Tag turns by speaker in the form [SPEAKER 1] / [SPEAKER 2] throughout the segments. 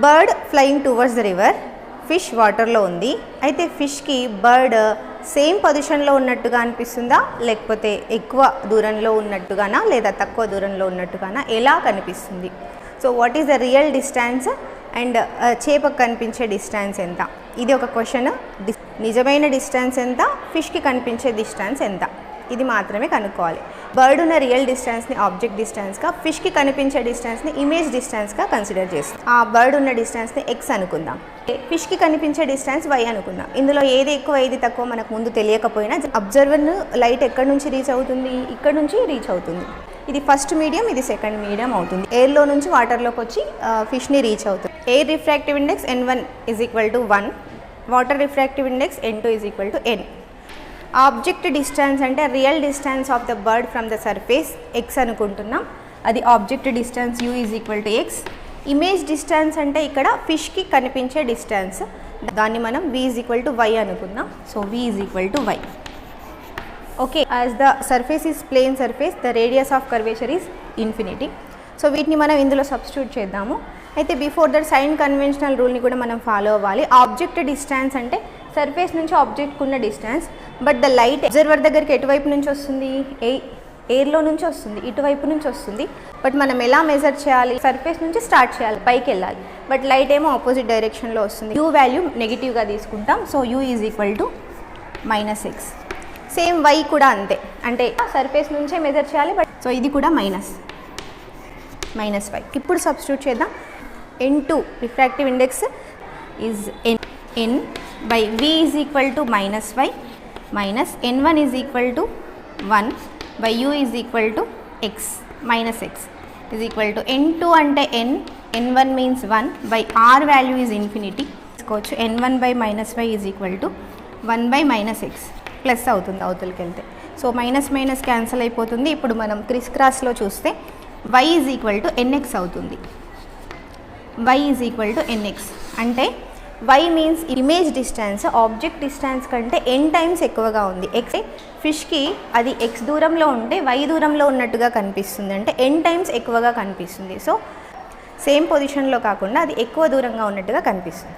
[SPEAKER 1] Bird flying towards the river, fish వాటర్లో ఉంది. అయితే ఫిష్కి బర్డ్ సేమ్ పొజిషన్లో ఉన్నట్టుగా అనిపిస్తుందా, లేకపోతే ఎక్కువ దూరంలో ఉన్నట్టుగానా, లేదా తక్కువ దూరంలో ఉన్నట్టుగానా, ఎలా కనిపిస్తుంది? So what is the real distance and చేపకు కనిపించే డిస్టెన్స్ ఎంత? ఇది ఒక క్వశ్చన్. నిజమైన డిస్టెన్స్ ఎంత, ఫిష్కి కనిపించే డిస్టెన్స్ ఎంత, ఇది మాత్రమే కనుక్కోవాలి. బర్డ్ ఉన్న రియల్ డిస్టెన్స్ని ఆబ్జెక్ట్ డిస్టెన్స్గా, ఫిష్కి కనిపించే డిస్టెన్స్ని ఇమేజ్ డిస్టెన్స్గా కన్సిడర్ చేస్తాం. ఆ బర్డ్ ఉన్న డిస్టెన్స్ని ఎక్స్ అనుకుందాం, ఫిష్కి కనిపించే డిస్టెన్స్ వై అనుకుందాం. ఇందులో ఏది ఎక్కువ ఏది తక్కువ మనకు ముందు తెలియకపోయినా అబ్జర్వర్ను లైట్ ఎక్కడి నుంచి రీచ్ అవుతుంది, ఇక్కడ నుంచి రీచ్ అవుతుంది. ఇది ఫస్ట్ మీడియం, ఇది సెకండ్ మీడియం అవుతుంది. ఎయిర్లో నుంచి వాటర్లోకి వచ్చి ఫిష్ని రీచ్ అవుతుంది. Air refractive index N1 = 1, water refractive index N2 = n. Object distance అంటే real distance of the bird from the surface x అనుకుంటున్నాం, అది object distance u = x. Image distance అంటే ఇక్కడ ఫిష్కి కనిపించే డిస్టెన్స్, దాన్ని మనం v = y అనుకుందాం. So v = y. Okay, as the surface is plane surface, the radius of curvature is infinity. So వీటిని మనం ఇందులో సబ్స్టిట్యూట్ చేద్దాము. అయితే బిఫోర్ దట్ సైన్ కన్వెన్షనల్ రూల్ని కూడా మనం ఫాలో అవ్వాలి. ఆబ్జెక్ట్ డిస్టెన్స్ అంటే సర్ఫేస్ నుంచి ఆబ్జెక్ట్కి ఉన్న distance, but the light observer దగ్గరికి ఎటువైపు నుంచి వస్తుంది, ఎయిర్లో నుంచి వస్తుంది, ఇటువైపు నుంచి వస్తుంది. బట్ మనం ఎలా మెజర్ చేయాలి, సర్ఫేస్ నుంచి స్టార్ట్ చేయాలి, పైకి వెళ్ళాలి. బట్ లైట్ ఏమో ఆపోజిట్ డైరెక్షన్లో వస్తుంది. u వాల్యూ నెగిటివ్గా తీసుకుంటాం. So u = -x. Same y కూడా అంతే, అంటే సర్ఫేస్ నుంచే మెజర్ చేయాలి. బట్ సో ఇది కూడా మైనస్ y. ఇప్పుడు సబ్స్టిట్యూట్ చేద్దాం. N2 refractive index is n by v is equal to -y minus n1 is equal to 1 by u is equal to x minus x is equal to n2 అంటే n, n1 means 1 by r value is infinity. తీసుకోవచ్చు. n1 by -y is equal to 1 by -x plus అవుతుంది అవతలకి వెళ్తే. So minus minus cancel అయిపోతుంది. ఇప్పుడు మనం Chris క్రాస్లో చూస్తే y is equal to nx అవుతుంది. y is equal to nx అంటే y means image distance object distance కంటే n టైమ్స్ ఎక్కువగా ఉంది. x ఫిష్కి అది x దూరంలో ఉంటే y దూరంలో ఉన్నట్టుగా కనిపిస్తుంది, అంటే n టైమ్స్ ఎక్కువగా కనిపిస్తుంది. సో సేమ్ పొజిషన్లో కాకుండా అది ఎక్కువ దూరంగా ఉన్నట్టుగా కనిపిస్తుంది.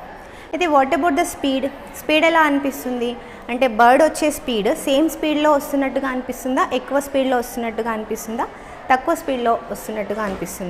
[SPEAKER 1] అయితే వాట్ అబౌట్ ద స్పీడ్ ఎలా అనిపిస్తుంది అంటే బర్డ్ వచ్చే స్పీడ్ సేమ్ స్పీడ్లో వస్తున్నట్టుగా అనిపిస్తుందా, ఎక్కువ స్పీడ్లో వస్తున్నట్టుగా అనిపిస్తుందా, తక్కువ స్పీడ్లో వస్తున్నట్టుగా అనిపిస్తుంది?